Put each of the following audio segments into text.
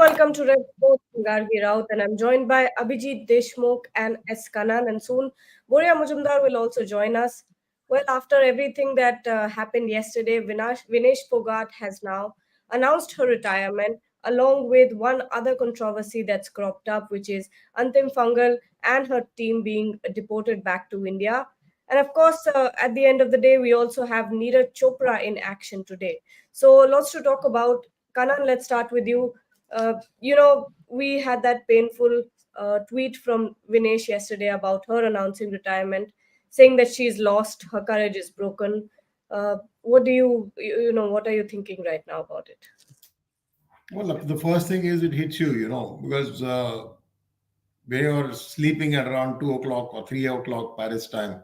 welcome to Red Sports. I'm Gargi Raut, and I'm joined by Abhijit Deshmukh and S. Kanan, and soon Boria Mujumdar will also join us. Well, after everything that happened yesterday, Vinesh Phogat has now announced her retirement, along with one other controversy that's cropped up, which is Antim Fungal and her team being deported back to India. And of course, at the end of the day, we also have Neeraj Chopra in action today. So lots to talk about. Kanan, let's start with you. We had that painful tweet from Vinesh yesterday about her announcing retirement, saying that she's lost, her courage is broken. What do what are you thinking right now about it? Well, look, the first thing is it hits you, because when you're sleeping at around 2 o'clock or 3 o'clock Paris time,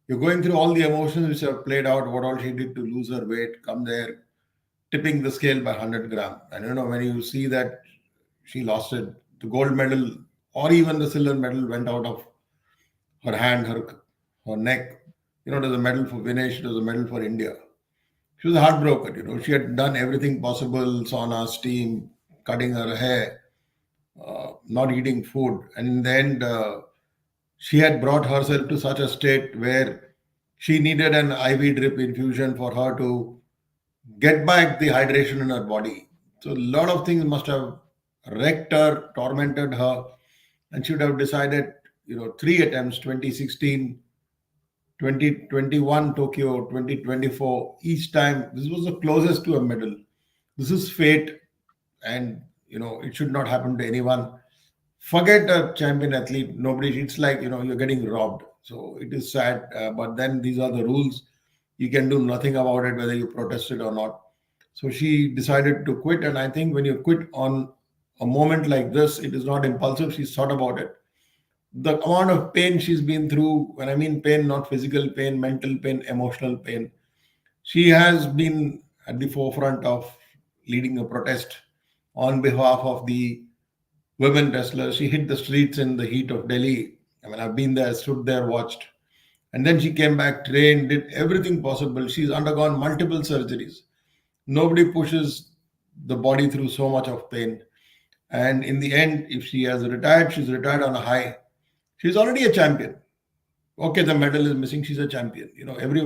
you're going through all the emotions which have played out, what all she did to lose her weight, come there, tipping the scale by 100 gram. And, when you see that she lost it, the gold medal or even the silver medal went out of her hand, her neck. It was a medal for Vinesh, it was a medal for India. She was heartbroken. She had done everything possible, sauna, steam, cutting her hair, not eating food. And in the end, she had brought herself to such a state where she needed an IV drip infusion for her to get back the hydration in her body. So a lot of things must have wrecked her, tormented her, and she would have decided, three attempts, 2016, 2021 Tokyo, 2024, each time this was the closest to a medal. This is fate, and it should not happen to anyone. Forget a champion athlete, nobody, it's like, you're getting robbed. So it is sad, but then these are the rules. You can do nothing about it, whether you protested or not. So she decided to quit, and I think when you quit on a moment like this, it is not impulsive. She's thought about it. The amount of pain she's been through, when I mean pain, not physical pain, mental pain, emotional pain, she has been at the forefront of leading a protest on behalf of the women wrestlers. She hit the streets in the heat of Delhi. I mean, I've been there, stood there, watched. And then she came back, trained, did everything possible. She's undergone multiple surgeries. Nobody pushes the body through so much of pain. And in the end, if she has retired, she's retired on a high. She's already a champion. Okay, the medal is missing. She's a champion.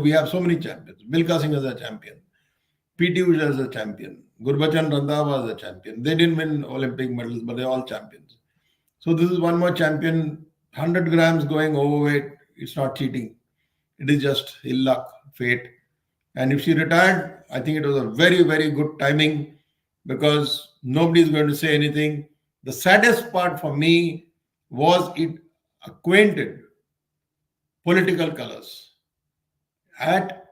We have so many champions. Milka Singh is a champion. PT Usha is a champion. Gurbachan Randhawa is a champion. They didn't win Olympic medals, but they're all champions. So this is one more champion. 100 grams going overweight. It's not cheating. It is just ill luck, fate. And if she retired, I think it was a very, very good timing because nobody is going to say anything. The saddest part for me was it acquainted political colors at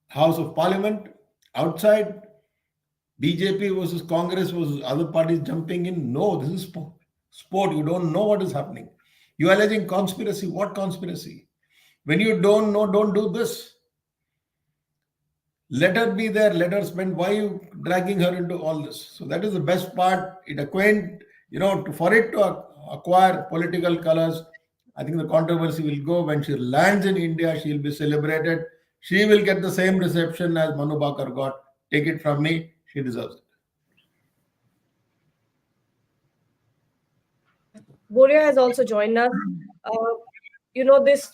House of Parliament, outside, BJP versus Congress versus other parties jumping in. No, this is sport. Sport. You don't know what is happening. You are alleging conspiracy. What conspiracy? When you don't know, don't do this. Let her be there. Let her spend. Why are you dragging her into all this? So that is the best part. It for it to acquire political colors. I think the controversy will go when she lands in India. She will be celebrated. She will get the same reception as Manu Bakar got. Take it from me. She deserves it. Boria has also joined us. Uh, you know, this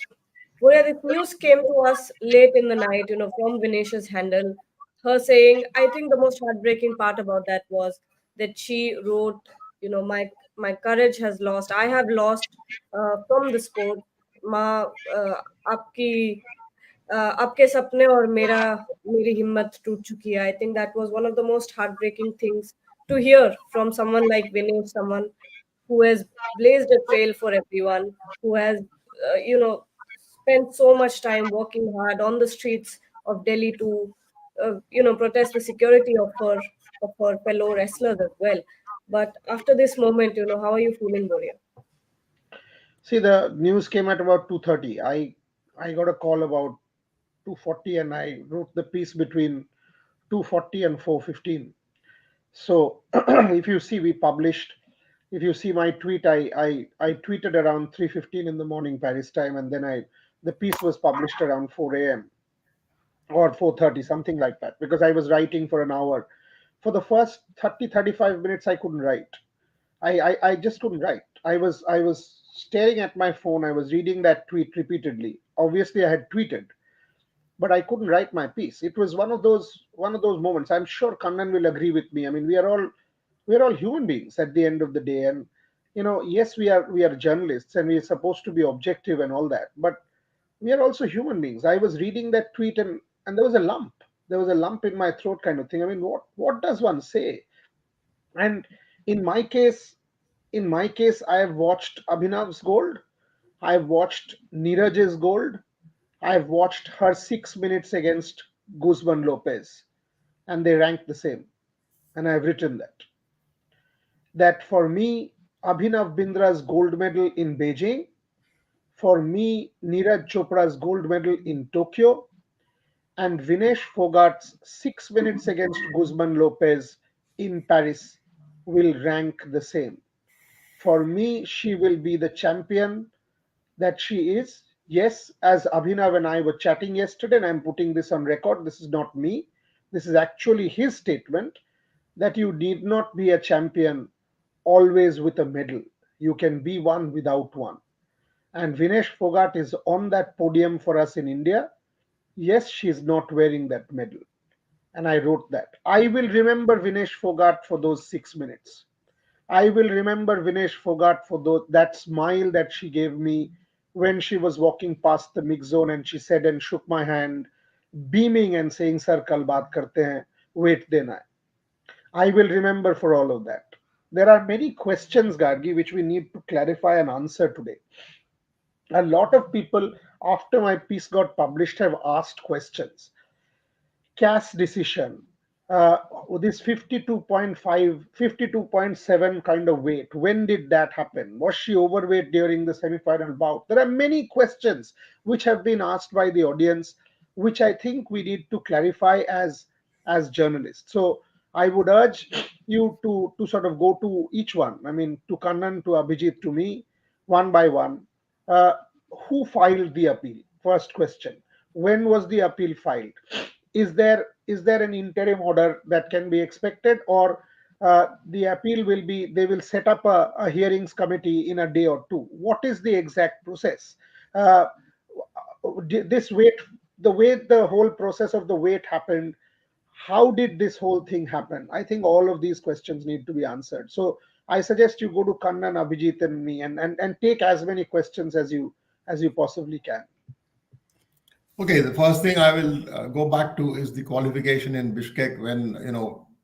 this news came to us late in the night, from Vinesh's handle. Her saying, I think the most heartbreaking part about that was that she wrote, my courage has lost. I have lost from the sport. Ma, आपकी आपके सपने और मेरी हिम्मत टूट चुकी है. I think that was one of the most heartbreaking things to hear from someone like Vinesh, someone who has blazed a trail for everyone, who has, spent so much time working hard on the streets of Delhi to, protest the security of her fellow wrestlers as well. But after this moment, how are you feeling, Boria? See, the news came at about 2:30. I got a call about 2:40, and I wrote the piece between 2:40 and 4:15. So if you see, if you see my tweet, I tweeted around 3:15 in the morning Paris time, and then the piece was published around 4 a.m. or 4:30, something like that, because I was writing for an hour for the first 30, 35 minutes, I couldn't write. I just couldn't write. I was staring at my phone. I was reading that tweet repeatedly. Obviously, I had tweeted, but I couldn't write my piece. It was one of those moments. I'm sure Kannan will agree with me. I mean, we are all human beings at the end of the day, and yes, we are journalists and we are supposed to be objective and all that, but we are also human beings. I was reading that tweet, and there was a lump. There was a lump in my throat, kind of thing. I mean, what does one say? And in my case, I have watched Abhinav's gold. I've watched Neeraj's gold. I've watched her 6 minutes against Guzman Lopez, and they rank the same. And I've written that for me, Abhinav Bindra's gold medal in Beijing, for me, Neeraj Chopra's gold medal in Tokyo, and Vinesh Phogat's 6 minutes against Guzman Lopez in Paris will rank the same. For me, she will be the champion that she is. Yes, as Abhinav and I were chatting yesterday, and I'm putting this on record, this is not me. This is actually his statement that you need not be a champion always with a medal. You can be one without one. And Vinesh Phogat is on that podium for us in India. Yes, she's not wearing that medal. And I wrote that. I will remember Vinesh Phogat for those 6 minutes. I will remember Vinesh Phogat for that smile that she gave me when she was walking past the mix zone and she said and shook my hand, beaming and saying, Sir, kal baat karte hain, wait dena hai. I will remember for all of that. There are many questions, Gargi, which we need to clarify and answer today. A lot of people, after my piece got published, have asked questions. Cass decision, uh, this 52.5, 52.7 kind of weight, when did that happen? Was she overweight during the semi-final bout? There are many questions which have been asked by the audience, which I think we need to clarify as journalists. So I would urge you to sort of go to each one. I mean, to Kannan, to Abhijit, to me, one by one. uh, who filed the appeal? First question. When was the appeal filed? Is there an interim order that can be expected, or the appeal will be, they will set up a hearings committee in a day or two? What is the exact process? uh, this weight, the way the whole process of the weight happened, how did this whole thing happen? I think all of these questions need to be answered. So I suggest you go to Kannan, Abhijit, and me, and take as many questions as you possibly can. Okay, the first thing I will go back to is the qualification in Bishkek when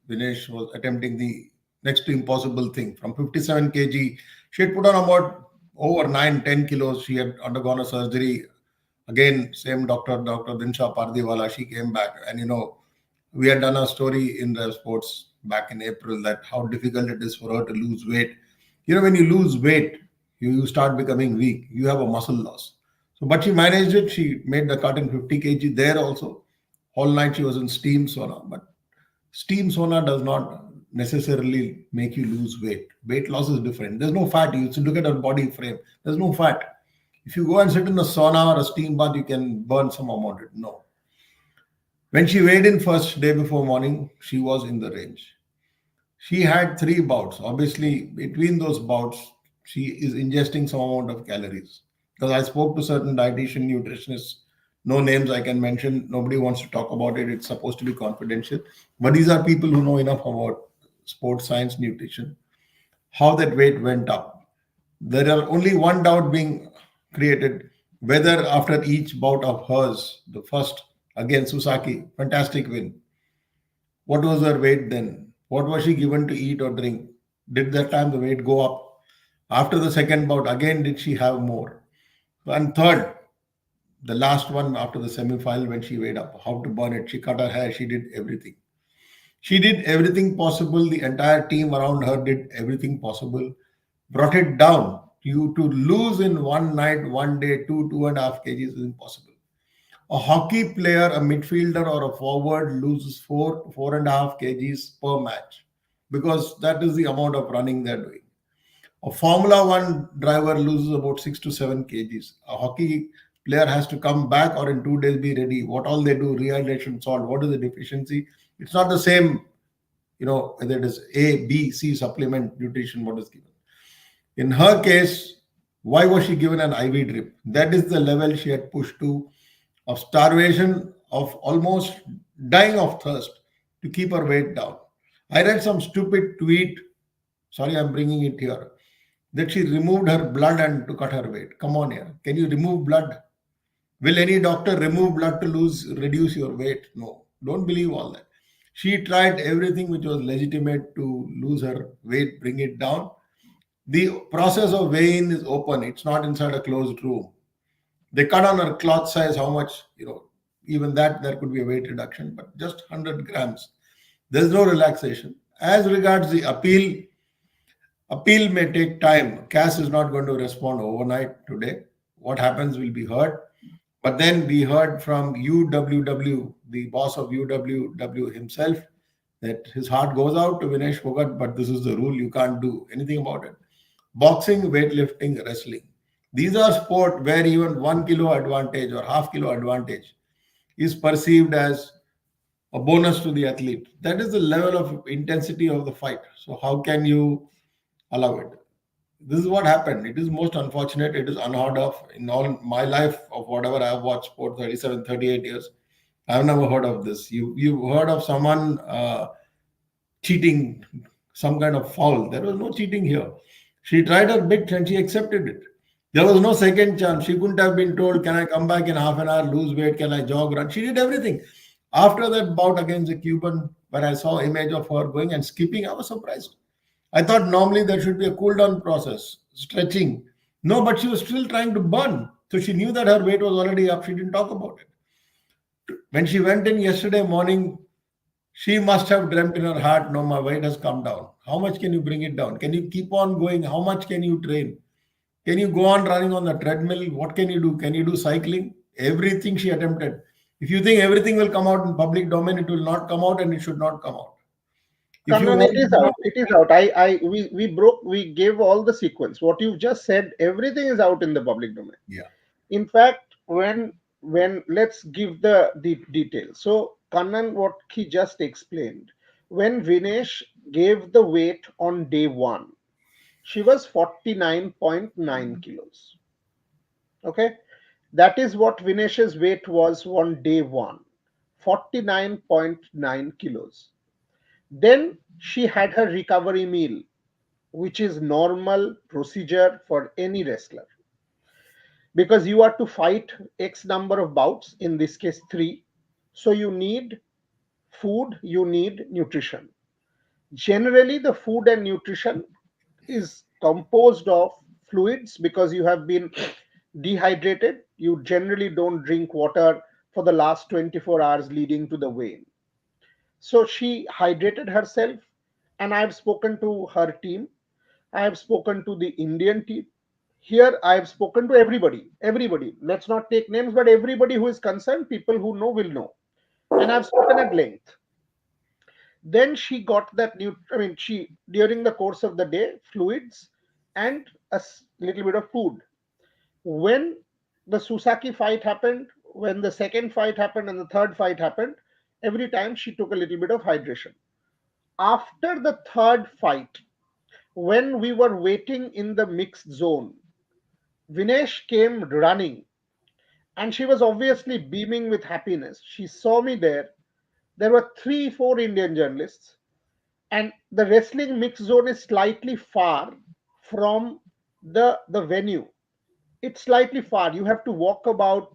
Vinesh was attempting the next to impossible thing from 57 kg. She had put on about over 9-10 kilos. She had undergone a surgery. Again, same Dr. Dinsha Pardiwala. She came back, and we had done a story in the sports back in April that how difficult it is for her to lose weight. When you lose weight, you start becoming weak. You have a muscle loss. So, but she managed it. She made the cut in 50 kg there also. Whole night she was in steam sauna. But steam sauna does not necessarily make you lose weight. Weight loss is different. There's no fat. You should look at her body frame. There's no fat. If you go and sit in a sauna or a steam bath, you can burn some amount. No. When she weighed in first day before morning, she was in the range. She had three bouts. Obviously, between those bouts, she is ingesting some amount of calories. Because I spoke to certain dietitian nutritionists, no names I can mention. Nobody wants to talk about it. It's supposed to be confidential. But these are people who know enough about sports science, nutrition, how that weight went up. There are only one doubt being created whether after each bout of hers, the first against Susaki, fantastic win. What was her weight then? What was she given to eat or drink? Did that time the weight go up? After the second bout, again, did she have more? And third, the last one after the semi final when she weighed up, how to burn it. She cut her hair, she did everything. She did everything possible. The entire team around her did everything possible, brought it down. You to lose in one night, one day, 2.5 kgs is impossible. A hockey player, a midfielder, or a forward loses 4.5 kgs per match because that is the amount of running they're doing. A Formula One driver loses about 6 to 7 kgs. A hockey player has to come back or in 2 days be ready. What all they do, rehydration, salt, what is the deficiency? It's not the same whether it is A, B, C supplement nutrition, what is given. In her case, why was she given an IV drip? That is the level she had pushed to, of starvation, of almost dying of thirst, to keep her weight down. I read some stupid tweet, sorry, I'm bringing it here, that she removed her blood and to cut her weight. Come on here. Can you remove blood? Will any doctor remove blood to reduce your weight? No. Don't believe all that. She tried everything which was legitimate to lose her weight, bring it down. The process of weighing is open. It's not inside a closed room. They cut on her cloth size, how much, even that there could be a weight reduction, but just 100 grams. There's no relaxation. As regards the appeal may take time. CAS is not going to respond overnight today. What happens will be heard. But then we heard from UWW, the boss of UWW himself, that his heart goes out to Vinesh Phogat, but this is the rule. You can't do anything about it. Boxing, weightlifting, wrestling. These are sport where even 1 kilo advantage or half kilo advantage is perceived as a bonus to the athlete. That is the level of intensity of the fight. So how can you allow it? This is what happened. It is most unfortunate. It is unheard of in all my life of whatever I have watched sport, 37, 38 years. I've never heard of this. You've heard of someone cheating, some kind of foul. There was no cheating here. She tried her bit and she accepted it. There was no second chance. She couldn't have been told, can I come back in half an hour, lose weight, can I jog, run? She did everything. After that bout against the Cuban, when I saw image of her going and skipping, I was surprised. I thought normally there should be a cool down process, stretching. No, but she was still trying to burn. So she knew that her weight was already up. She didn't talk about it. When she went in yesterday morning, she must have dreamt in her heart, no, my weight has come down. How much can you bring it down? Can you keep on going? How much can you train? Can you go on running on the treadmill? What can you do? Can you do cycling? Everything she attempted. If you think everything will come out in public domain, it will not come out and it should not come out. If you Kannan, want it is to know, out. It is out. We gave all the sequence. What you've just said, everything is out in the public domain. yeah, In fact, when let's give the details. So Kannan, what he just explained, when Vinesh gave the weight on day one, she was 49.9 kilos. Okay, that is what Vinesh's weight was on day one, 49.9 kilos. Then she had her recovery meal, which is normal procedure for any wrestler, because you are to fight X number of bouts, in this case three. So you need food, you need nutrition. Generally, the food and nutrition is composed of fluids, because you have been dehydrated. You generally don't drink water for the last 24 hours leading to the weigh. So she hydrated herself, and I have spoken to her team. I have spoken to the Indian team. Here, I have spoken to everybody. Everybody. Let's not take names, but everybody who is concerned, people who know will know. And I've spoken at length. Then she got that new. I mean, she during the course of the day, fluids and a little bit of food. When the Susaki fight happened, when the second fight happened, and the third fight happened, every time she took a little bit of hydration. After the third fight, when we were waiting in the mixed zone, Vinesh came running, and she was obviously beaming with happiness. She saw me there. There were three, four Indian journalists, and the wrestling mixed zone is slightly far from the venue. It's slightly far. You have to walk about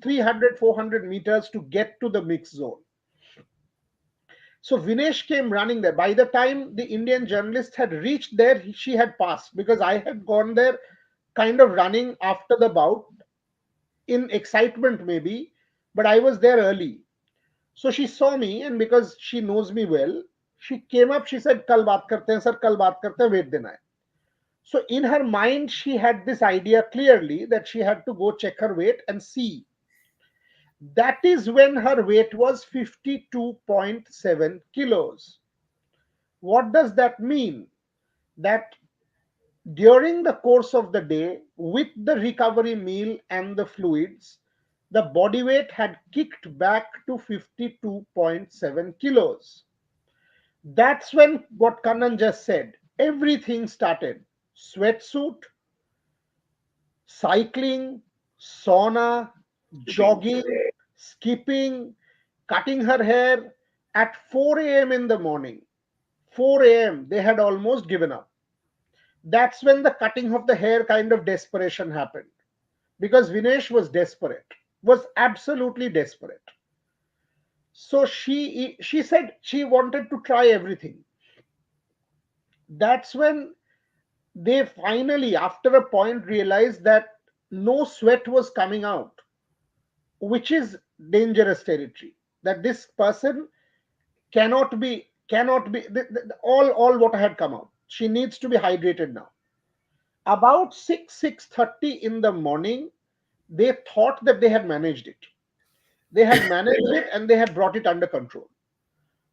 300, 400 meters to get to the mixed zone. So Vinesh came running there. By the time the Indian journalist had reached there, she had passed, because I had gone there kind of running after the bout in excitement, maybe, but I was there early. So she saw me, and because she knows me well, she came up. She said, "Kal baat karte hain, sir. Kal baat karte hain. Wait dena hai." So in her mind, she had this idea clearly that she had to go check her weight and see. That is when her weight was 52.7 kilos. What does that mean? That during the course of the day, with the recovery meal and the fluids, the body weight had kicked back to 52.7 kilos. That's when what Kannan just said, everything started. Sweatsuit, cycling, sauna, jogging, skipping, cutting her hair at 4 a.m. in the morning. 4 a.m. They had almost given up. That's when the cutting of the hair kind of desperation happened, because Vinesh was desperate, was absolutely desperate. So she said she wanted to try everything. That's when they finally, after a point, realized that no sweat was coming out, which is dangerous territory. That this person cannot be all water had come out. She needs to be hydrated now. About 6:30 in the morning, they thought that they had managed it. They had managed it and they had brought it under control.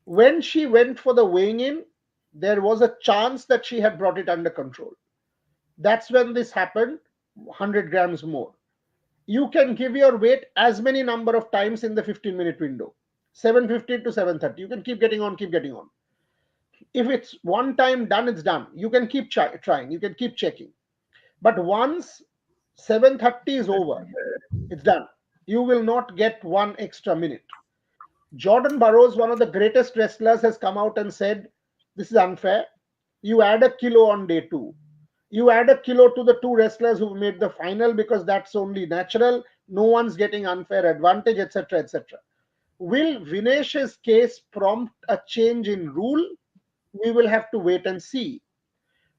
When she went for the weighing in, there was a chance that she had brought it under control. That's when this happened. 100 grams more. You can give your weight as many number of times in the 15-minute window. 7:15 to 7:30. You can keep getting on, keep getting on. If it's one time done, it's done. You can keep trying. You can keep checking. But once 7:30 is over, it's done. You will not get one extra minute. Jordan Burroughs, one of the greatest wrestlers, has come out and said, this is unfair. You add a kilo on day two. You add a kilo to the two wrestlers who made the final because that's only natural. No one's getting unfair advantage, etc. etc. Will Vinesh's case prompt a change in rule? We will have to wait and see.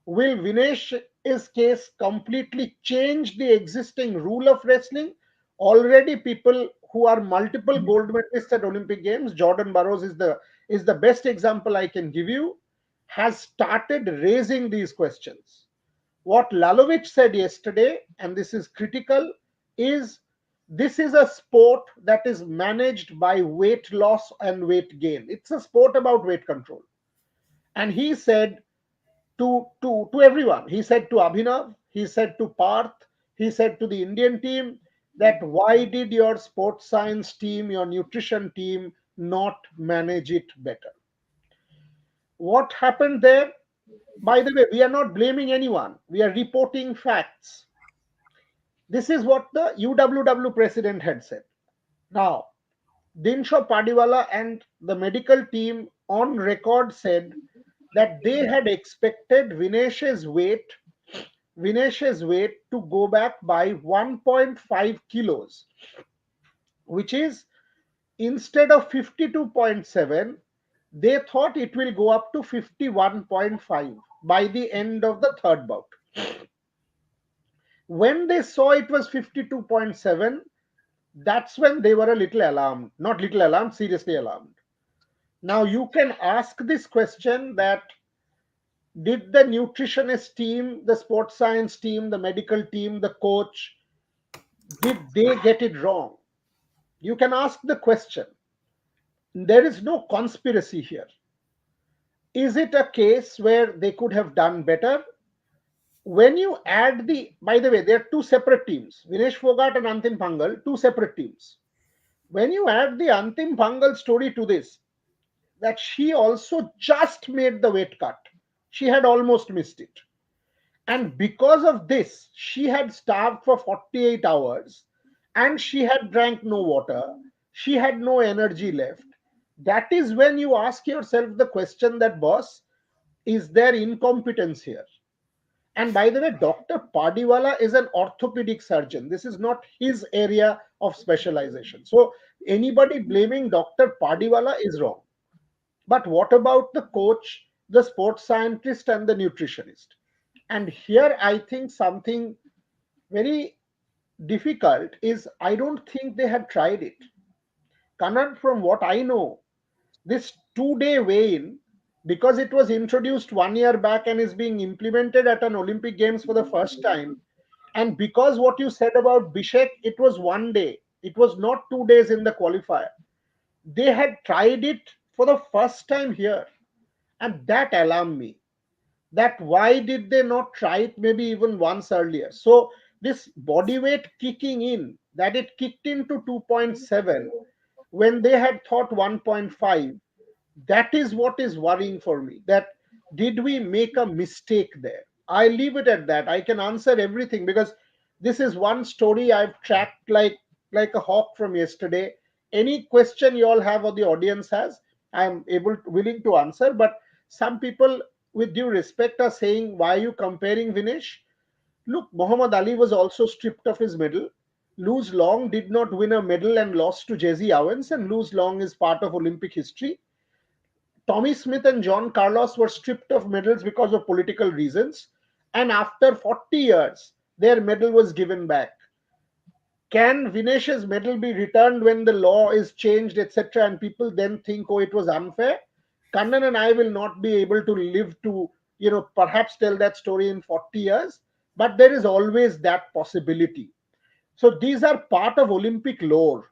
Will Vinesh's case completely change the existing rule of wrestling? Already, people who are multiple gold medalists at Olympic Games, Jordan Burroughs is the best example I can give you, has started raising these questions. What Lalovich said yesterday, and this is critical, is this is a sport that is managed by weight loss and weight gain. It's a sport about weight control. And he said to everyone, he said to Abhinav, he said to Parth, he said to the Indian team, that why did your sports science team, your nutrition team not manage it better? What happened there? By the way, we are not blaming anyone. We are reporting facts. This is what the UWW president had said. Now, Dinshaw Padiwala and the medical team on record said that they had expected Vinesh's weight to go back by 1.5 kilos, which is, instead of 52.7, they thought it will go up to 51.5 by the end of the third bout. When they saw it was 52.7, that's when they were a little alarmed. Not little alarmed, seriously alarmed. Now you can ask this question, that did the nutritionist team, the sports science team, the medical team, the coach, did they get it wrong? You can ask the question. There is no conspiracy here. Is it a case where they could have done better? When you add by the way, there are two separate teams, Vinesh Phogat and Antim Pangal, two separate teams. When you add the Antim Pangal story to this, that she also just made the weight cut, she had almost missed it. And because of this, she had starved for 48 hours and she had drank no water. She had no energy left. That is when you ask yourself the question, that boss, is there incompetence here? And by the way, Dr. Padiwala is an orthopedic surgeon. This is not his area of specialization. So anybody blaming Dr. Padiwala is wrong. But what about the coach, the sports scientist, and the nutritionist? And here I think something very difficult is, I don't think they had tried it. Kanad, from what I know, this 2 day weigh in, because it was introduced 1 year back and is being implemented at an Olympic Games for the first time, and because what you said about Bishek, it was 1 day, it was not 2 days in the qualifier. They had tried it for the first time here, and that alarmed me, that why did they not try it maybe even once earlier? So this body weight kicking in, that it kicked into 2.7 when they had thought 1.5, That is what is worrying for me. That did we make a mistake there? I leave it at that. I can answer everything because this is one story I've tracked like a hawk from yesterday. Any question you all have or the audience has, I'm willing to answer. But some people, with due respect, are saying, why are you comparing, Vinesh? Look, Muhammad Ali was also stripped of his medal. Lose Long did not win a medal and lost to Jesse Owens, and Lose Long is part of Olympic history. Tommy Smith and John Carlos were stripped of medals because of political reasons, and after 40 years, their medal was given back. Can Vinesh's medal be returned when the law is changed, etc., and people then think, oh, it was unfair? Kannan and I will not be able to live to, perhaps tell that story in 40 years, but there is always that possibility. So these are part of Olympic lore.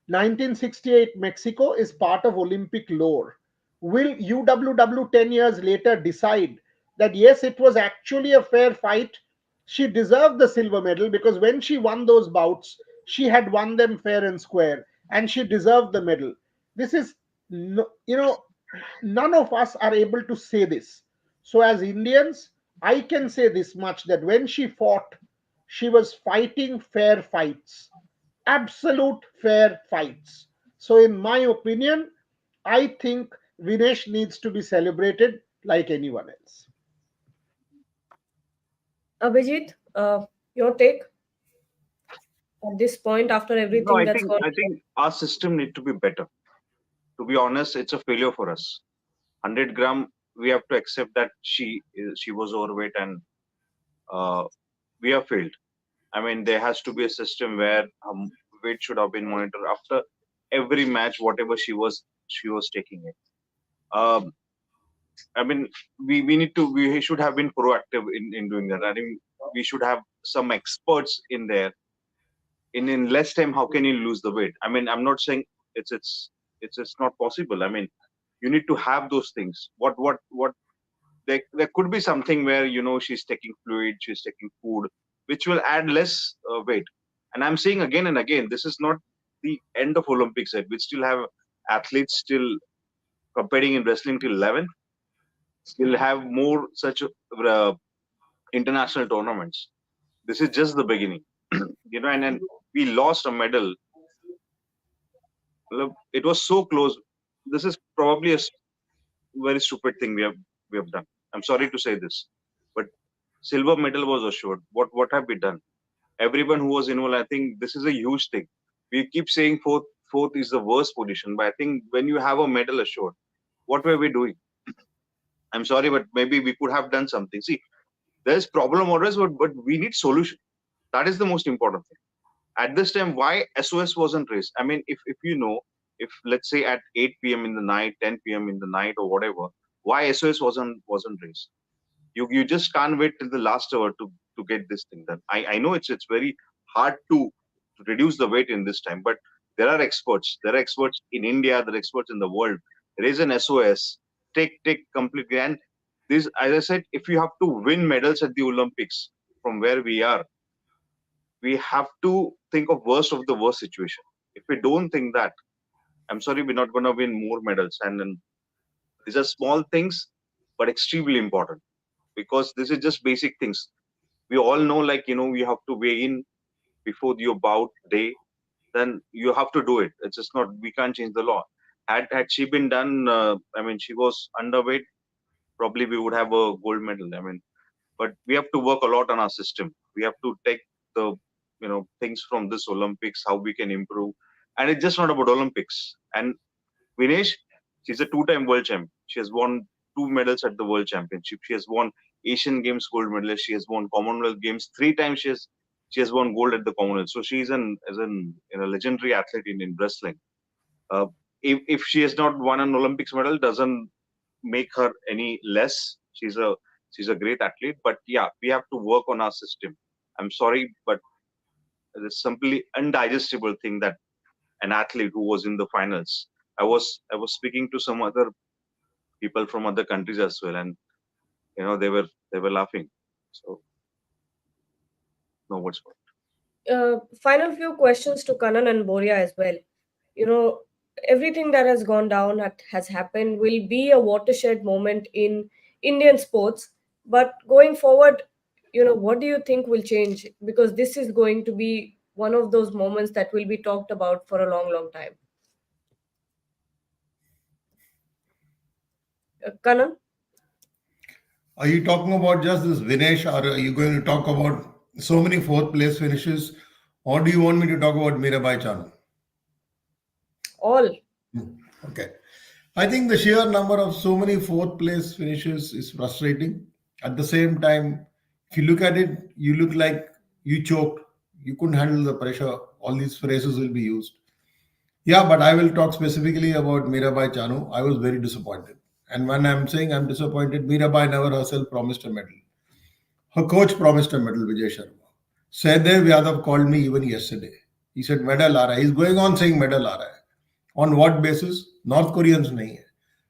1968 Mexico is part of Olympic lore. Will UWW 10 years later decide that yes, it was actually a fair fight? She deserved the silver medal because when she won those bouts, she had won them fair and square, and she deserved the medal. This is, none of us are able to say this. So, as Indians, I can say this much that when she fought, she was fighting fair fights, absolute fair fights. So, in my opinion, I think Vinesh needs to be celebrated like anyone else. Abhijit, your take at this point after No, everything that's gone. I think our system need to be better. To be honest, it's a failure for us. 100 gram, we have to accept that she was overweight and uh, we have failed. I mean, there has to be a system where weight should have been monitored after every match, whatever she was taking it. Um, I mean, we should have been proactive in doing that. I think we should have some experts in there. In less time, how can you lose the weight? I mean, I'm not saying it's it's it's not possible. I mean, you need to have those things. What there could be something where she's taking fluid, she's taking food, which will add less weight. And I'm saying again and again, this is not the end of Olympics yet. We still have athletes still competing in wrestling till 11. We'll have more such international tournaments. This is just the beginning. And we lost a medal. Look, it was so close. This is probably a very stupid thing we have done. I'm sorry to say this, but silver medal was assured. What have we done? Everyone who was involved, I think this is a huge thing. We keep saying fourth is the worst position, but I think when you have a medal assured, what were we doing? I'm sorry, but maybe we could have done something. See, there's problem always, but we need solution. That is the most important thing. At this time, why SOS wasn't raised? I mean, if if let's say at 8 p.m. in the night, 10 p.m. in the night, or whatever, why SOS wasn't raised? You just can't wait till the last hour to get this thing done. I know it's very hard to reduce the weight in this time, but there are experts. There are experts in India. There are experts in the world. Raise an SOS. Take completely. And this, as I said, if you have to win medals at the Olympics from where we are, we have to think of worst of the worst situation. If we don't think that, I'm sorry, we're not going to win more medals. And then these are small things, but extremely important because this is just basic things. We all know, like, we have to weigh in before your bout day, then you have to do it. It's just not, we can't change the law. Had she been done, I mean, she was underweight, probably we would have a gold medal. I mean, but we have to work a lot on our system. We have to take the things from this Olympics, how we can improve. And it's just not about Olympics. And Vinesh, she's a two-time world champion. She has won two medals at the World Championship. She has won Asian Games gold medalist. She has won Commonwealth Games three times. She has won gold at the Commonwealth. So she's an as an legendary athlete in wrestling. Uh, if she has not won an Olympics medal, doesn't make her any less. She's a great athlete. But yeah, we have to work on our system. I'm sorry, but it's simply undigestible thing that an athlete who was in the finals. I was speaking to some other people from other countries as well, and they were laughing. So no words for Final few questions to Kanan and Boria as well. You know, everything that has gone down, that has happened, will be a watershed moment in Indian sports. But going forward, what do you think will change? Because this is going to be one of those moments that will be talked about for a long, long time. Kanan? Are you talking about just this Vinesh, or are you going to talk about so many fourth place finishes, or do you want me to talk about Mirabai Chanu? All. Okay. I think the sheer number of so many fourth place finishes is frustrating. At the same time, if you look at it, you look like you choked. You couldn't handle the pressure. All these phrases will be used. Yeah, but I will talk specifically about Mirabai Chanu. I was very disappointed. And when I'm saying I'm disappointed, Mirabai never herself promised a medal. Her coach promised a medal, Vijay Sharma. Sehdev Yadav called me even yesterday. He said, medal aa raha hai. He's going on saying medal aa raha hai. On what basis? North Koreans nahi hai.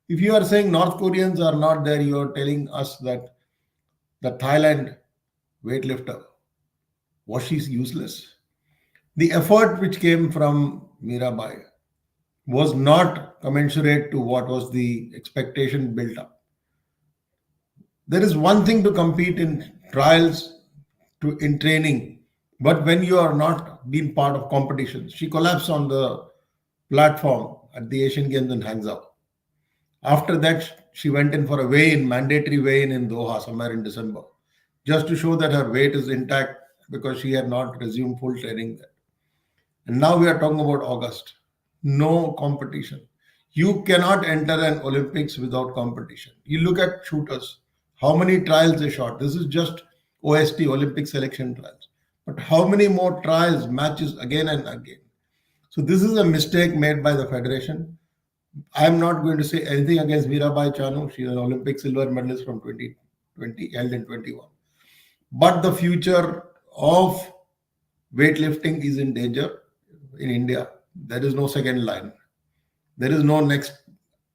If you are saying North Koreans are not there, you are telling us that the Thailand weightlifter, was she useless? The effort which came from Mirabai was not commensurate to what was the expectation built up. There is one thing to compete in trials, in training, but when you are not being part of competitions, she collapsed on the platform at the Asian Games in Hangzhou. After that, she went in for a weigh-in, mandatory weigh-in in Doha somewhere in December, just to show that her weight is intact because she had not resumed full training there. And now we are talking about August. No competition. You cannot enter an Olympics without competition. You look at shooters, how many trials they shot. This is just OST, Olympic selection trials. But how many more trials, matches again and again? So this is a mistake made by the federation. I'm not going to say anything against Mirabai Chanu. She's an Olympic silver medalist from 2020, held in 21. But the future of weightlifting is in danger in India. There is no second line. There is no next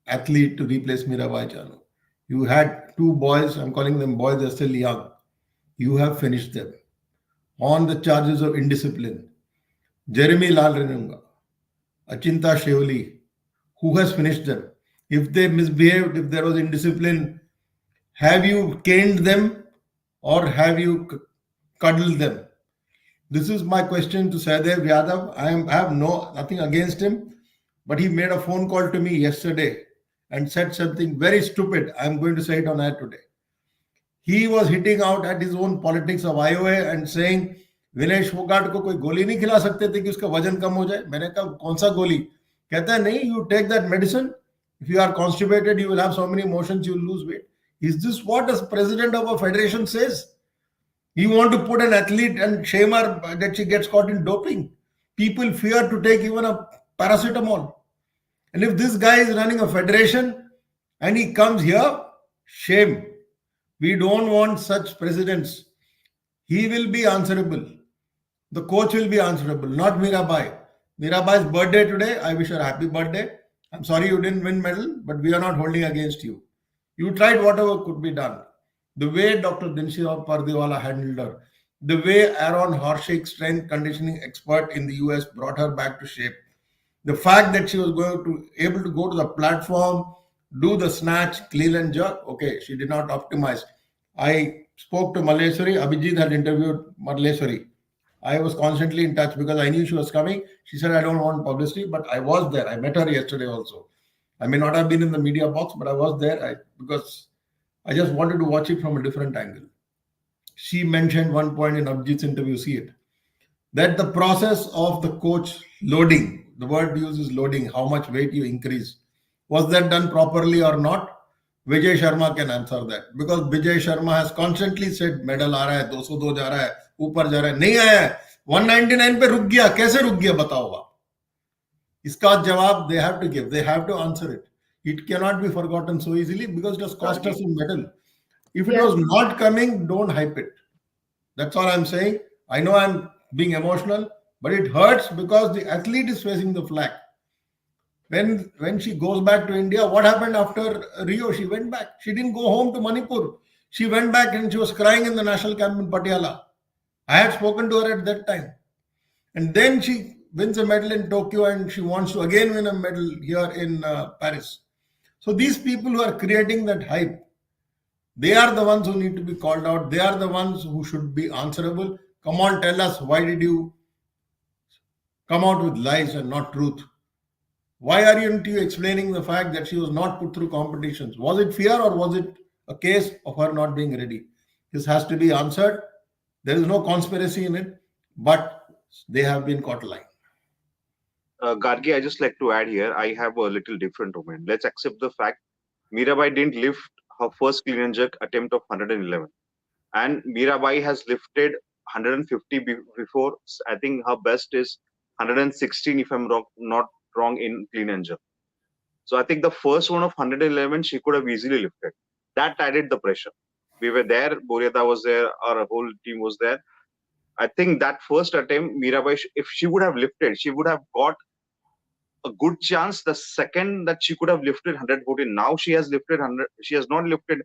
athlete to replace Mirabai Chanu. You had two boys, I'm calling them boys, they're still young. You have finished them on the charges of indiscipline. Jeremy Lal Renunga, Achinta Shevli, who has finished them? If they misbehaved, if there was indiscipline, have you caned them or have you cuddled them? This is my question to Sehdev Yadav. I have nothing against him, but he made a phone call to me yesterday and said something very stupid. I'm going to say it on air today. He was hitting out at his own politics of IOA and saying, Vinesh Phogat को कोई गोली नहीं खिला सकते थे कि उसका वजन कम हो जाए. मैंने कहा कौन सा गोली? कहता है नहीं, you take that medicine. If you are constipated, you will have so many motions, you will lose weight. Is this what a president of a federation says? You want to put an athlete and shame her that she gets caught in doping. People fear to take even a paracetamol. And if this guy is running a federation and he comes here, shame. We don't want such presidents. He will be answerable. The coach will be answerable, not Mirabai. Mirabai's birthday today. I wish her happy birthday. I'm sorry you didn't win medal, but we are not holding against you. You tried whatever could be done. The way Dr. Dinshira Pardiwala handled her, the way Aaron Horschig, strength conditioning expert in the US, brought her back to shape, the fact that she was able to go to the platform, do the snatch, clean and jerk. Okay, she did not optimize. I spoke to Malleswari. Abhijit had interviewed Malleswari. I was constantly in touch because I knew she was coming. She said, I don't want publicity, but I was there. I met her yesterday also. I may not have been in the media box, but I was there because I just wanted to watch it from a different angle. She mentioned one point in Abhijit's interview, see it, that the process of the coach loading, the word used is loading, how much weight you increase, was that done properly or not? Vijay Sharma can answer that because Vijay Sharma has constantly said medal आ रहा है 202 जा रहा है ऊपर जा रहा है नहीं आया है 199 पे रुक गया कैसे रुक गया बताओ आप इसका जवाब they have to give, they have to answer it. It cannot be forgotten so easily because it has cost us a medal. If it was not coming, don't hype it. That's all I'm saying. I know I'm being emotional, but it hurts because the athlete is facing the flag. When she goes back to India, what happened after Rio? She went back. She didn't go home to Manipur. She went back and she was crying in the national camp in Patiala. I had spoken to her at that time. And then wins a medal in Tokyo and she wants to again win a medal here in Paris. So these people who are creating that hype, they are the ones who need to be called out. They are the ones who should be answerable. Come on, tell us, why did you come out with lies and not truth? Why aren't you explaining the fact that she was not put through competitions? Was it fear or was it a case of her not being ready? This has to be answered. There is no conspiracy in it, but they have been caught lying. Gargi, I just like to add here, I have a little different opinion. Let's accept the fact Mirabai didn't lift her first clean and jerk attempt of 111. And Mirabai has lifted 150 before. I think her best is 116, if I'm not wrong, in clean and jerk. So I think the first one of 111, she could have easily lifted. That added the pressure. We were there, Boryada was there, our whole team was there. I think that first attempt, Mirabai, if she would have lifted, she would have got a good chance the second that she could have lifted 114. Now she has lifted 100. She has not lifted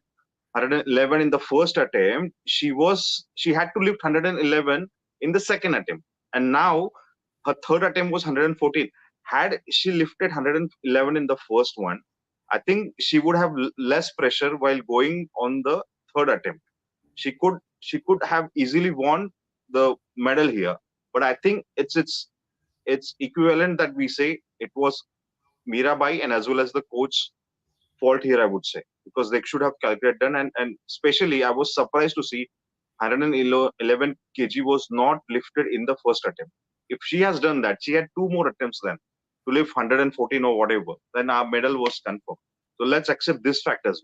111 in the first attempt. She had to lift 111 in the second attempt, and now her third attempt was 114. Had she lifted 111 in the first one, I think she would have less pressure while going on the third attempt. She could have easily won the medal here, but I think it's equivalent that we say it was Mirabai and as well as the coach fault here, I would say, because they should have calculated done. And especially, I was surprised to see 111 kg was not lifted in the first attempt. If she has done that, she had two more attempts then to lift 114 or whatever, then our medal was confirmed. So let's accept this fact as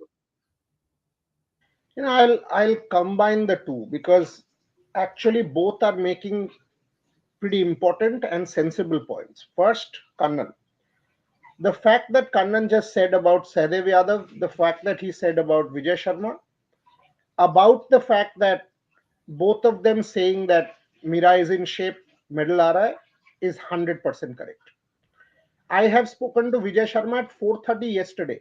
well. I'll combine the two because actually both are making pretty important and sensible points. First, Kannan. The fact that Kannan just said about Sahdev Yadav, the fact that he said about Vijay Sharma, about the fact that both of them saying that Mira is in shape, medal aa raha hai, is 100% correct. I have spoken to Vijay Sharma at 4:30 yesterday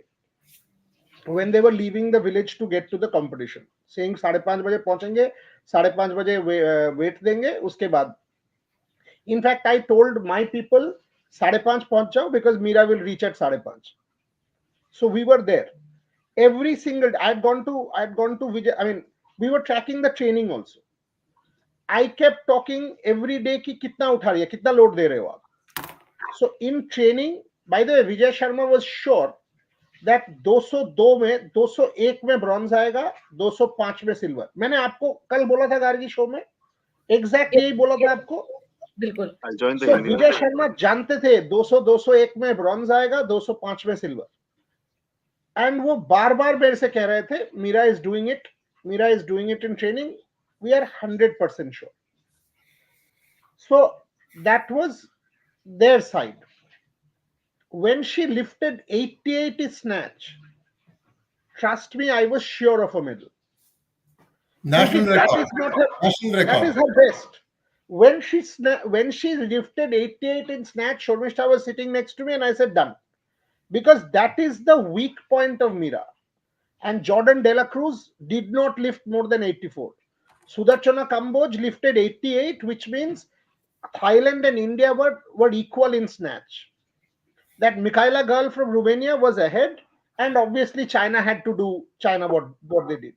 when they were leaving the village to get to the competition, saying 5:30 बजे पहुंचेंगे, 5:30 बजे wait देंगे, उसके बाद. In fact, I told my people 5:30 पहुंच जाओ because Mira will reach at 5:30. So we were there. Every single I had gone to Vijay. I mean, we were tracking the training also. I kept talking every day कि कितना उठा रही है, कितना load दे रहे हो आप. So in training, by the way, Vijay Sharma was sure that 202 में 201 में ब्रॉन्ज आएगा, 205 में सिल्वर. मैंने आपको कल बोला था गार्गी शो में, एग्जैक्ट यही बोला था आपको. बिल्कुल. So विजय शर्मा जानते थे 200 201 में ब्रॉन्ज आएगा, 205 में सिल्वर. एंड वो बार बार मेरे से कह रहे थे Meera is doing it in training. We are 100% sure. So that was their side. When she lifted 88 snatch, trust me, I was sure of a medal. National record. National record. That is her best. When she lifted 88 in snatch, Shormishta was sitting next to me and I said, done. Because that is the weak point of Mira. And Jordan De La Cruz did not lift more than 84. Sudarshana Kamboj lifted 88, which means Thailand and India were equal in snatch. That Mikhaila girl from Romania was ahead, and obviously China had to do what they did.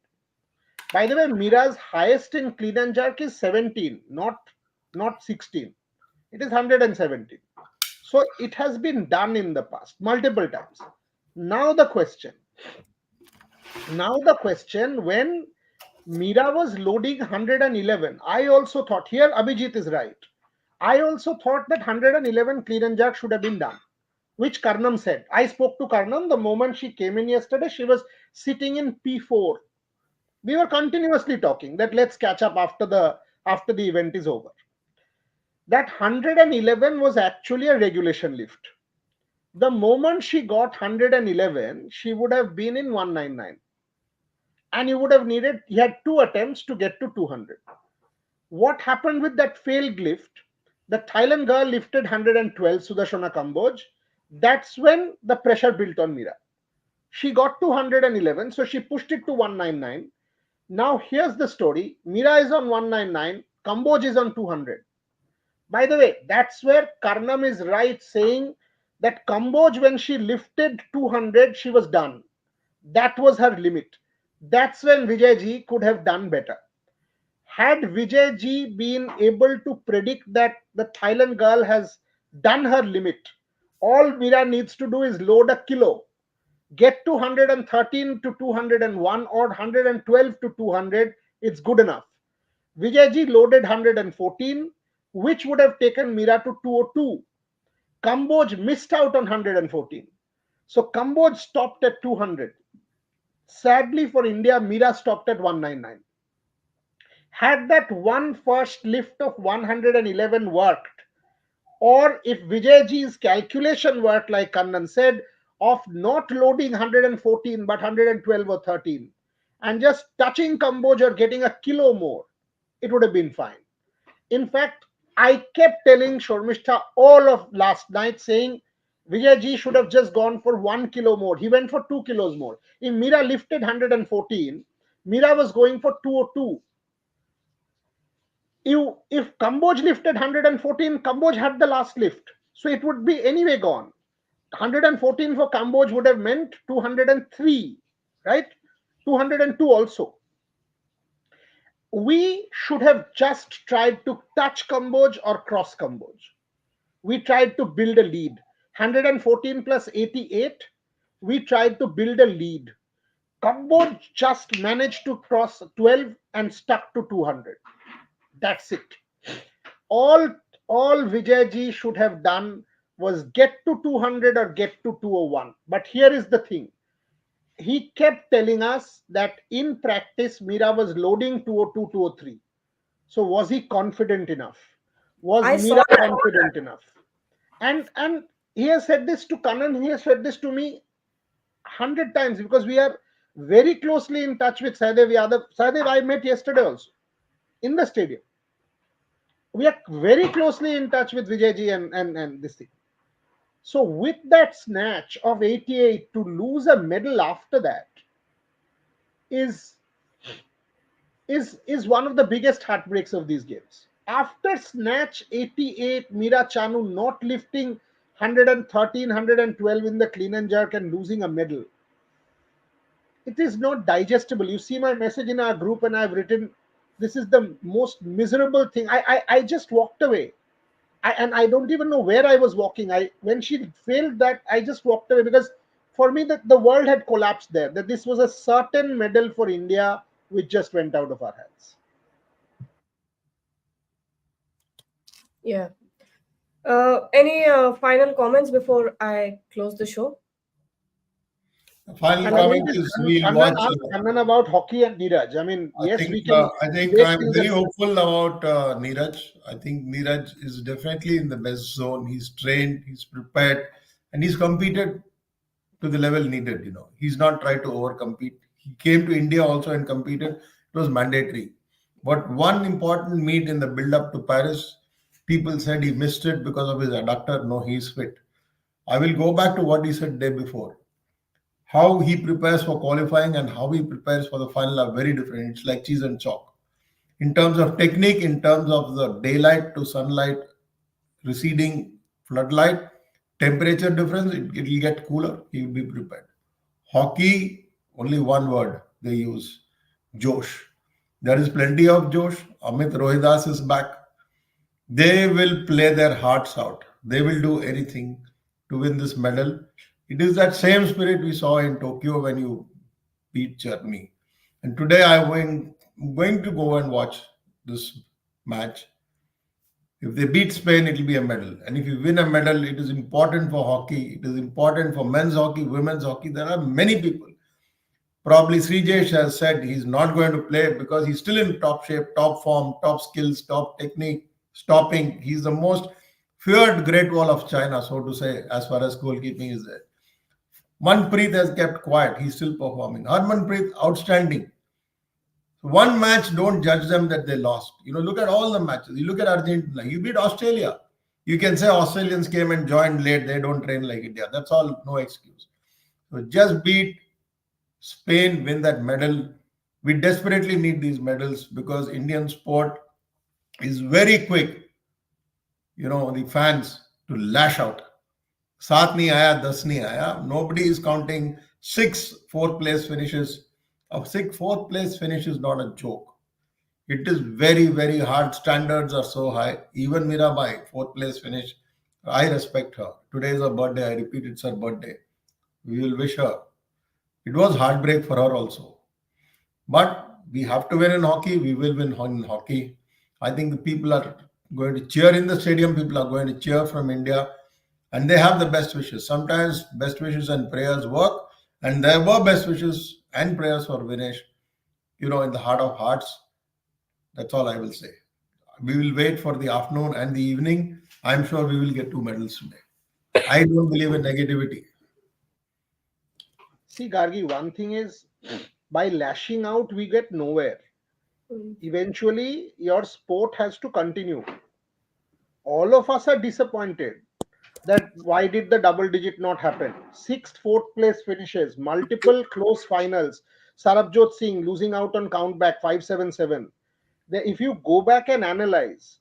By the way, Mira's highest in clean and jerk is 17, not 16. It is 117. So it has been done in the past multiple times. Now the question, when Mira was loading 111, I also thought, here Abhijit is right. I also thought that 111 clean and jerk should have been done, which Karnam said. I spoke to Karnam the moment she came in yesterday. She was sitting in P4. We were continuously talking that let's catch up after the event is over. That 111 was actually a regulation lift. The moment she got 111, she would have been in 199. And he had 2 attempts to get to 200. What happened with that failed lift? The Thailand girl lifted 112, Sudarshana Kamboj. That's when the pressure built on Mira. She got to 111, so she pushed it to 199. Now here's the story. Mira is on 199, Kamboj is on 200. By the way, that's where Karnam is right saying that Kamboj, when she lifted 200, she was done. That was her limit. That's when Vijayji could have done better. Had Vijayji been able to predict that the Thailand girl has done her limit, all Mira needs to do is load a kilo, get to 113 to 201 or 112 to 200, it's good enough. Vijayji loaded 114, which would have taken Mira to 202. Kamboj missed out on 114. So Kamboj stopped at 200. Sadly for India, Mira stopped at 199. Had that one first lift of 111 worked, or if Vijayji's calculation worked, like Kannan said, of not loading 114 but 112 or 13, and just touching Kamboj or getting a kilo more, it would have been fine. In fact, I kept telling Shormishta all of last night saying Vijayji should have just gone for 1 kilo more. He went for 2 kilos more. If Mira lifted 114, Mira was going for 202. If Kamboj lifted 114, Kamboj had the last lift. So it would be anyway gone. 114 for Kamboj would have meant 203, right? 202 also. We should have just tried to touch Kamboj or cross Kamboj. We tried to build a lead. 114 plus 88, we tried to build a lead. Kamboj just managed to cross 12 and stuck to 200. That's it. All all Vijayji should have done was get to 200 or get to 201. But here is the thing. He kept telling us that in practice Mira was loading 202, 203. So was he confident enough? Was I saw Mira that. confident enough? And he has said this to Kanan, he has said this to me 100 times because we are very closely in touch with Sadev Yadav. Sadev I met yesterday also in the stadium. We are very closely in touch with Vijayji and this thing. So with that snatch of 88 to lose a medal after that is is one of the biggest heartbreaks of these games. After snatch 88, Mira Chanu not lifting 113, 112 in the clean and jerk and losing a medal, it is not digestible. You see my message in our group, and I've written, this is the most miserable thing. I just walked away. And I don't even know where I was walking. I When she failed that, I just walked away because for me that the world had collapsed there. That this was a certain medal for India which just went out of our hands. Yeah. Any final comments before I close the show? Final Kannan? comment is we'll Kannan watch. asked Kannan about hockey and Neeraj. I mean, yes, we can I think wait I'm till very the hopeful about Neeraj. I think Neeraj is definitely in the best zone. He's trained, he's prepared, and he's competed to the level needed. He's not tried to overcompete. He came to India also and competed. It was mandatory. But one important meet in the build-up to Paris, people said he missed it because of his adductor. No, he's fit. I will go back to what he said day before. How he prepares for qualifying and how he prepares for the final are very different. It's like cheese and chalk. In terms of technique, in terms of the daylight to sunlight, receding floodlight, temperature difference, it will get cooler. He will be prepared. Hockey, only one word they use, Josh. There is plenty of Josh. Amit Rohidas is back. They will play their hearts out. They will do anything to win this medal. It is that same spirit we saw in Tokyo when you beat Germany. And today I'm going to go and watch this match. If they beat Spain, it will be a medal. And if you win a medal, it is important for hockey. It is important for men's hockey, women's hockey. There are many people. Probably Srijesh has said he's not going to play because he's still in top shape, top form, top skills, top technique, stopping. He's the most feared Great Wall of China, so to say, as far as goalkeeping is there. Manpreet has kept quiet. He's still performing. Harmanpreet, outstanding. One match, don't judge them that they lost. Look at all the matches. You look at Argentina. You beat Australia. You can say Australians came and joined late. They don't train like India. That's all. No excuse. So just beat Spain, win that medal. We desperately need these medals because Indian sport is very quick the fans to lash out. सात नहीं आया, 10 नहीं आया. Nobody is counting six fourth place finishes. A six fourth place finish is not a joke. It is very, very hard. Standards are so high. Even Mirabai, fourth place finish. I respect her. Today is her birthday. I repeat, it's her birthday. We will wish her. It was heartbreak for her also. But we have to win in hockey. We will win in hockey. I think the people are going to cheer in the stadium. People are going to cheer from India. And they have the best wishes. Sometimes best wishes and prayers work. And there were best wishes and prayers for Vinesh, in the heart of hearts. That's all I will say. We will wait for the afternoon and the evening. I'm sure we will get two medals today. I don't believe in negativity. See, Gargi, one thing is by lashing out, we get nowhere. Mm. Eventually, your sport has to continue. All of us are disappointed that why did the double digit not happen? Sixth, fourth place finishes, multiple close finals. Sarabjot Singh losing out on countback 5-7-7. If you go back and analyze,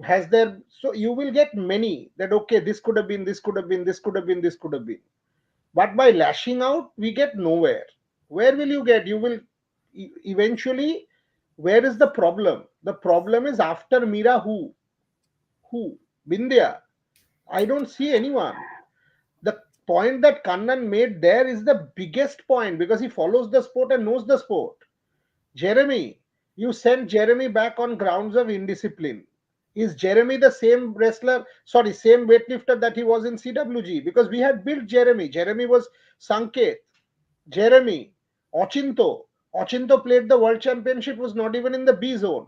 has there, so you will get many that okay, this could have been, this could have been, this could have been, this could have been. But by lashing out, we get nowhere. Where will you get? You will eventually. Where is the problem? The problem is after Mira, who? Bindya. I don't see anyone. The point that Kannan made there is the biggest point because he follows the sport and knows the sport. Jeremy, you sent Jeremy back on grounds of indiscipline. Is Jeremy the same wrestler, sorry, same weightlifter that he was in CWG? Because we had built Jeremy. Jeremy was Sanket. Jeremy, Ochinto. Ochinto played the World Championship, was not even in the B zone.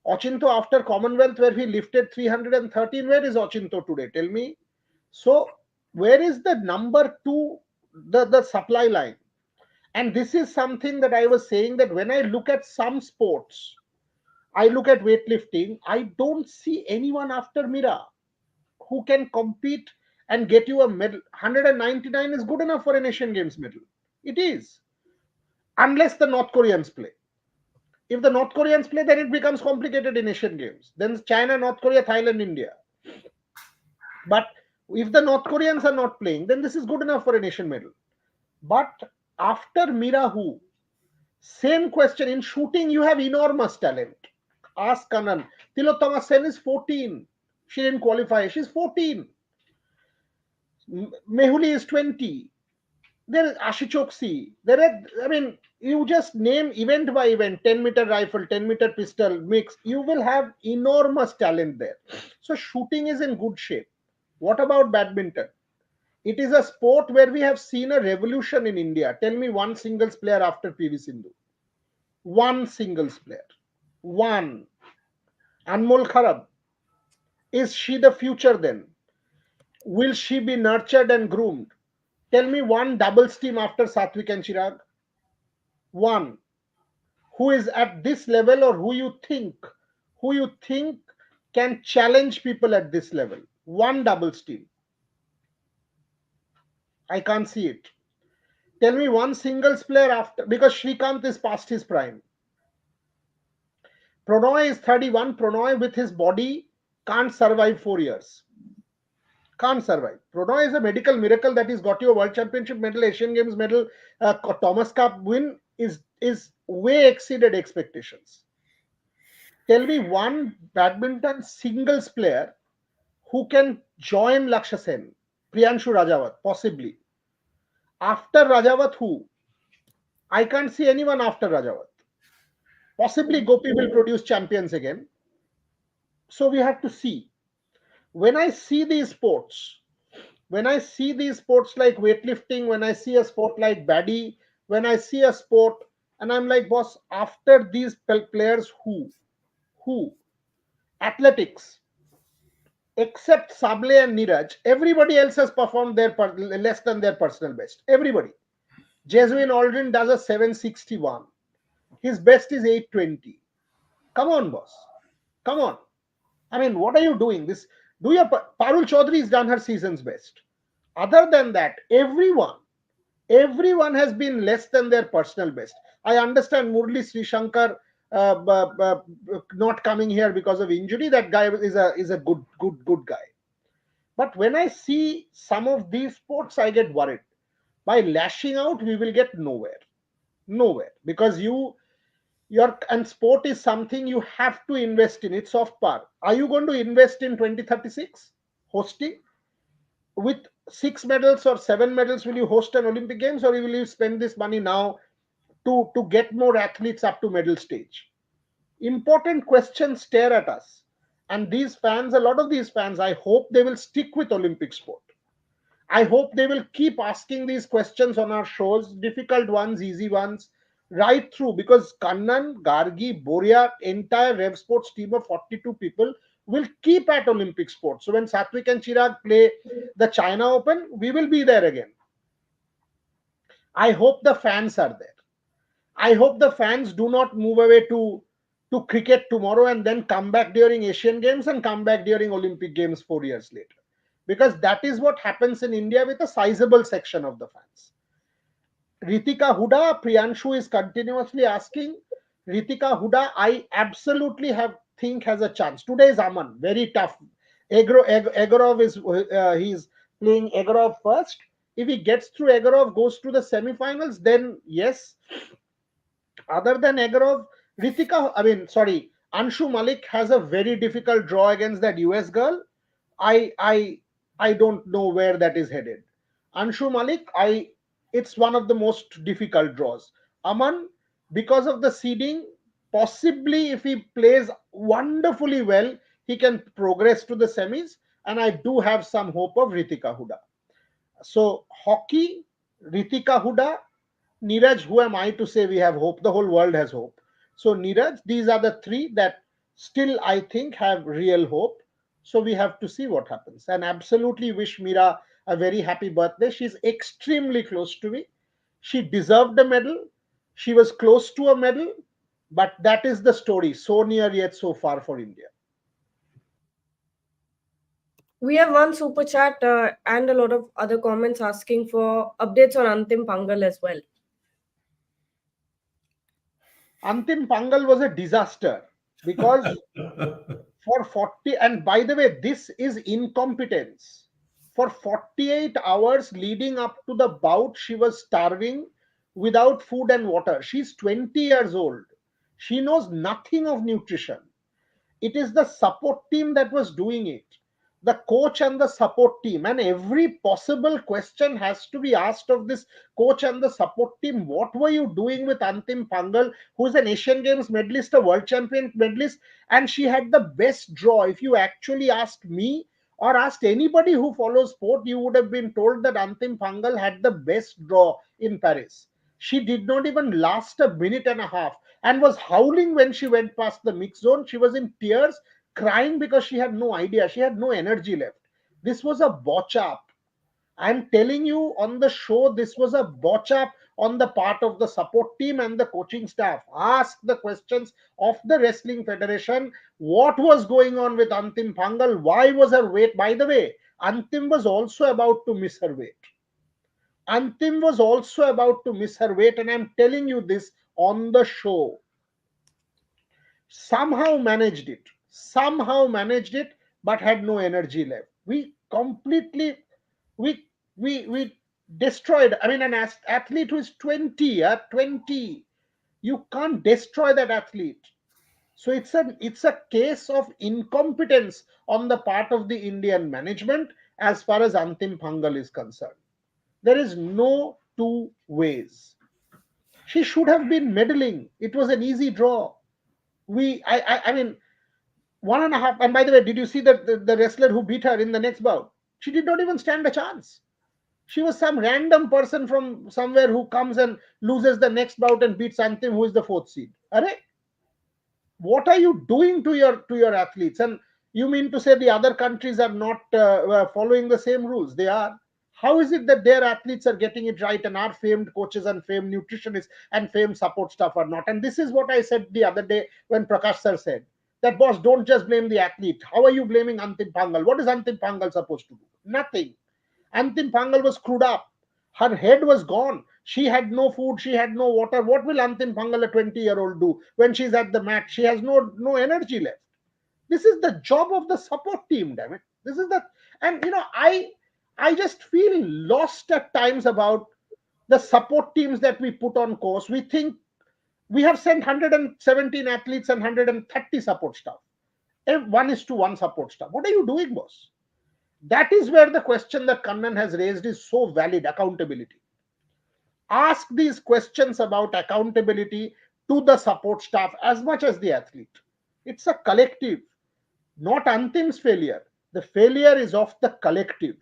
Ochinto after Commonwealth, where he lifted 313, where is Ochinto today? Tell me. So, where is the number two, the supply line? And this is something that I was saying that when I look at some sports, I look at weightlifting, I don't see anyone after Mira who can compete and get you a medal. 199 is good enough for an Asian Games medal. It is. Unless the North Koreans play. If the North Koreans play, then it becomes complicated in Asian Games. Then China, North Korea, Thailand, India. But if the North Koreans are not playing, then this is good enough for an Asian medal. But after Mira, who? Same question. In shooting, you have enormous talent. Ask Kanan. Tilottama Sen is 14. She didn't qualify. She's 14. Mehuli is 20. There is Ashichoksi. There are, I mean, you just name event by event, 10-meter rifle, 10-meter pistol, mix. You will have enormous talent there. So shooting is in good shape. What about badminton? It is a sport where we have seen a revolution in India. Tell me one singles player after PV Sindhu. One singles player. One. Anmol Kharab. Is she the future then? Will she be nurtured and groomed? Tell me one doubles team after Satvik and Chirag. One. Who is at this level or who you think can challenge people at this level. One doubles team. I can't see it. Tell me one singles player after, because Shrikant is past his prime. Pranoy is 31. Pranoy with his body can't survive 4 years. Can't survive. Pranoy is a medical miracle that he's got you a World Championship medal, Asian Games medal, Thomas Cup win is way exceeded expectations. Tell me one badminton singles player who can join Lakshya Sen, Priyanshu Rajawat, possibly. After Rajawat, who? I can't see anyone after Rajawat. Possibly Gopi will produce champions again. So we have to see. When I see these sports, when I see these sports like weightlifting, when I see a sport like Baddy, when I see a sport, and I'm like, boss, after these players, who? Who? Athletics, except Sable and Neeraj, everybody else has performed less than their personal best. Everybody. Jesuin Aldrin does a 761. His best is 820. Come on, boss. Come on. I mean, what are you doing? Parul Chaudhary has done her season's best. Other than that, everyone has been less than their personal best. I understand Murli Sri Shankar not coming here because of injury. That guy is a good guy. But when I see some of these sports, I get worried. By lashing out, we will get nowhere, because your and sport is something you have to invest in. It's off par. Are you going to invest in 2036 hosting with 6 medals or 7 medals? Will you host an Olympic Games, or will you spend this money now to get more athletes up to medal stage? Important questions stare at us, and these fans, a lot of these fans, I hope they will stick with Olympic sport. I hope they will keep asking these questions on our shows, difficult ones, easy ones, right through, because Kannan, Gargi, Boria, entire Rev Sports team of 42 people will keep at Olympic sports. So when Satwik and Chirag play the China Open, we will be there again. I hope the fans are there. I hope the fans do not move away to cricket tomorrow and then come back during Asian Games and come back during Olympic Games 4 years later. Because that is what happens in India with a sizable section of the fans. Ritika Huda, Priyanshu is continuously asking. Ritika Huda, I absolutely have think has a chance. Today is Aman, very tough. Egorov is he's playing Egorov first. If he gets through Egorov, goes to the semi-finals, then yes. Other than Egorov, Anshu Malik has a very difficult draw against that US girl. I I I don't know where that is headed. Anshu Malik, it's one of the most difficult draws. Aman, because of the seeding, possibly if he plays wonderfully well, he can progress to the semis, and I do have some hope of Ritika Huda. So hockey, Ritika Huda, Neeraj, who am I to say we have hope? The whole world has hope. So, Neeraj, these are the three that still I think have real hope. So, we have to see what happens. And absolutely wish Mira a very happy birthday. She's extremely close to me. She deserved a medal. She was close to a medal. But that is the story. So near yet so far for India. We have one super chat and a lot of other comments asking for updates on Antim Pangal as well. Antim Pangal was a disaster because for 40, and by the way, this is incompetence. For 48 hours leading up to the bout, she was starving without food and water. She's 20 years old. She knows nothing of nutrition. It is the support team that was doing it, the coach and the support team, and every possible question has to be asked of this coach and the support team. What were you doing with Antim Pangal, who is an Asian Games medalist, a world champion medalist, and she had the best draw? If you actually asked me or asked anybody who follows sport, you would have been told that Antim Pangal had the best draw in Paris. She did not even last a minute and a half and was howling when she went past the mix zone. She was in tears, crying because she had no idea. She had no energy left. This was a botch up. I'm telling you on the show, this was a botch up on the part of the support team and the coaching staff. Ask the questions of the Wrestling Federation. What was going on with Antim Pangal? Why was her weight? By the way, Antim was also about to miss her weight. Antim was also about to miss her weight, and I'm telling you this on the show. Somehow managed it, but had no energy left. We completely, we destroyed. I mean, an athlete who is 20, 20, you can't destroy that athlete. So it's a case of incompetence on the part of the Indian management as far as Antim Pangal is concerned. There is no two ways. She should have been medaling. It was an easy draw. I mean, 1.5. And by the way, did you see that the wrestler who beat her in the next bout? She did not even stand a chance. She was some random person from somewhere who comes and loses the next bout and beats Antim, who is the fourth seed. Are what are you doing to your athletes? And you mean to say the other countries are not following the same rules? They are. How is it that their athletes are getting it right and our famed coaches and famed nutritionists and famed support staff are not? And this is what I said the other day when Prakash sir said that, boss, don't just blame the athlete. How are you blaming Antim Pangal? What is Antim Pangal supposed to do? Nothing. Antim Pangal was screwed up. Her head was gone. She had no food, she had no water. What will Antim Pangal, a 20-year-old, do when she's at the mat? She has no energy left. This is the job of the support team, damn it. This is the and I just feel lost at times about the support teams that we put on course. We think we have sent 117 athletes and 130 support staff. One is to one support staff. What are you doing, boss? That is where the question that Kannan has raised is so valid. Accountability. Ask these questions about accountability to the support staff as much as the athlete. It's a collective, not Antim's failure. The failure is of the collective.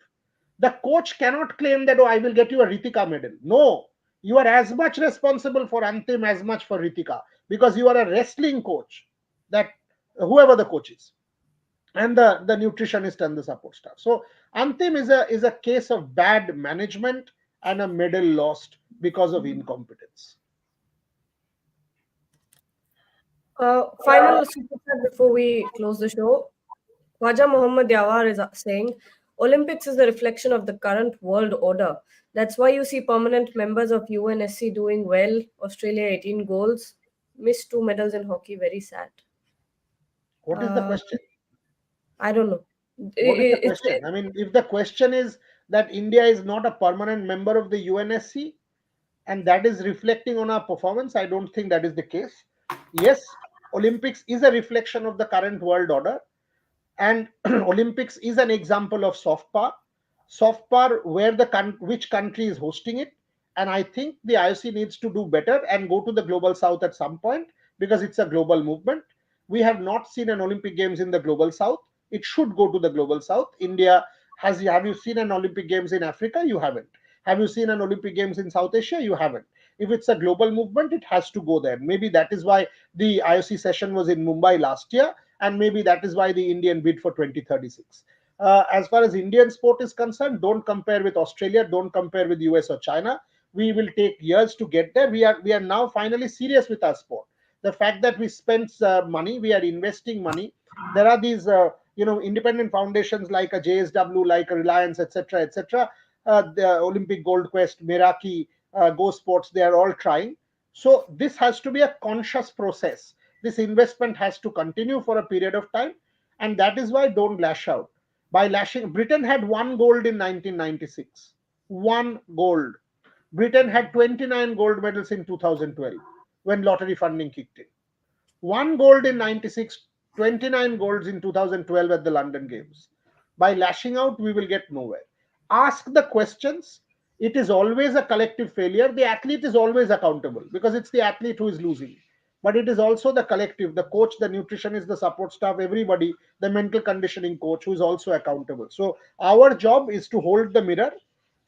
The coach cannot claim that, oh, I will get you a Ritika medal. No, you are as much responsible for Antim as much for Ritika, because you are a wrestling coach, that whoever the coach is, and the nutritionist and the support staff. So Antim is a case of bad management and a medal lost because of incompetence. Final super chat before we close the show. Khwaja Muhammad Yawar is saying, Olympics is a reflection of the current world order. That's why you see permanent members of UNSC doing well. Australia 18 goals, missed 2 medals in hockey, very sad. What is the Uh, question? I don't know. What is the It's question? I mean, if the question is that India is not a permanent member of the UNSC and that is reflecting on our performance, I don't think that is the case. Yes, Olympics is a reflection of the current world order, and Olympics is an example of soft power. Soft power where which country is hosting it, and I think the IOC needs to do better and go to the global south at some point, because it's a global movement. We have not seen an Olympic Games in the global south. It should go to the global south. India has. Have you seen an Olympic Games in Africa? You haven't. Have you seen an Olympic Games in South Asia? You haven't. If it's a global movement, it has to go there. Maybe that is why the IOC session was in Mumbai last year, and maybe that is why the Indian bid for 2036. As far as Indian sport is concerned, don't compare with Australia, don't compare with US or China. We will take years to get there. We are now finally serious with our sport. The fact that we spend money, we are investing money. There are these independent foundations like a JSW, like a Reliance, etc., etc. The Olympic Gold Quest, Meraki, Go Sports, they are all trying. So this has to be a conscious process. This investment has to continue for a period of time, and that is why don't lash out. By lashing, Britain had one gold in 1996. One gold. Britain had 29 gold medals in 2012 when lottery funding kicked in. One gold in 96, 29 golds in 2012 at the London Games. By lashing out, we will get nowhere. Ask the questions. It is always a collective failure. The athlete is always accountable because it's the athlete who is losing. But it is also the collective, the coach, the nutritionist, the support staff, everybody, the mental conditioning coach who is also accountable. So our job is to hold the mirror,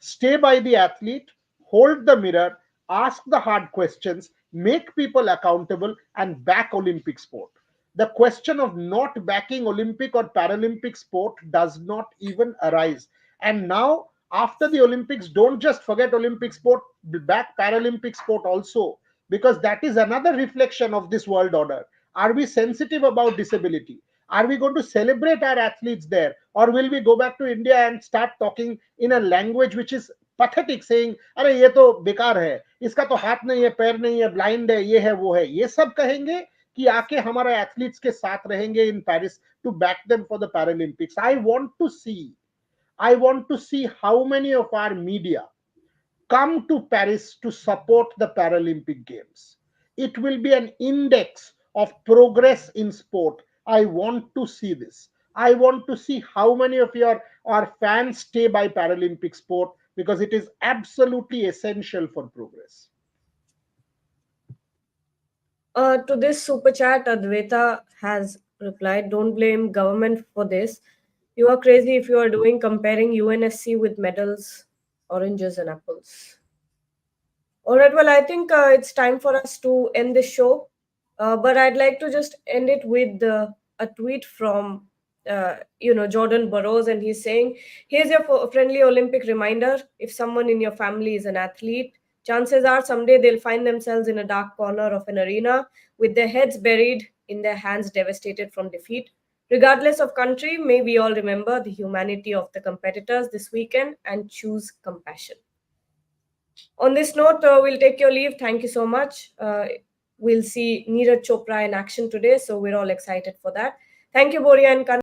stay by the athlete, hold the mirror, ask the hard questions, make people accountable, and back Olympic sport. The question of not backing Olympic or Paralympic sport does not even arise. And now, after the Olympics, don't just forget Olympic sport, back Paralympic sport also, because that is another reflection of this world order. Are we sensitive about disability? Are we going to celebrate our athletes there? Or will we go back to India and start talking in a language which is pathetic, saying, अरे ये तो बेकार है, इसका तो हाथ नहीं है, पैर नहीं है, ब्लाइंड है, ये है, वो है, ये सब कहेंगे कि आके हमारे एथलीट्स के साथ रहेंगे in Paris to back them for the Paralympics. I want to see how many of our media come to Paris to support the Paralympic Games. It will be an index of progress in sport. I want to see this. I want to see how many of our fans stay by Paralympic sport, because it is absolutely essential for progress. To this super chat, Advaita has replied, don't blame government for this. You are crazy if you are doing comparing UNSC with medals, oranges and apples. All right, well, I think it's time for us to end this show. But I'd like to just end it with a tweet from, Jordan Burroughs, and he's saying, here's your friendly Olympic reminder. If someone in your family is an athlete, chances are someday they'll find themselves in a dark corner of an arena with their heads buried in their hands, devastated from defeat. Regardless of country, may we all remember the humanity of the competitors this weekend and choose compassion. On this note, we'll take your leave. Thank you so much. We'll see Neeraj Chopra in action today, so we're all excited for that. Thank you, Boria and Kanan.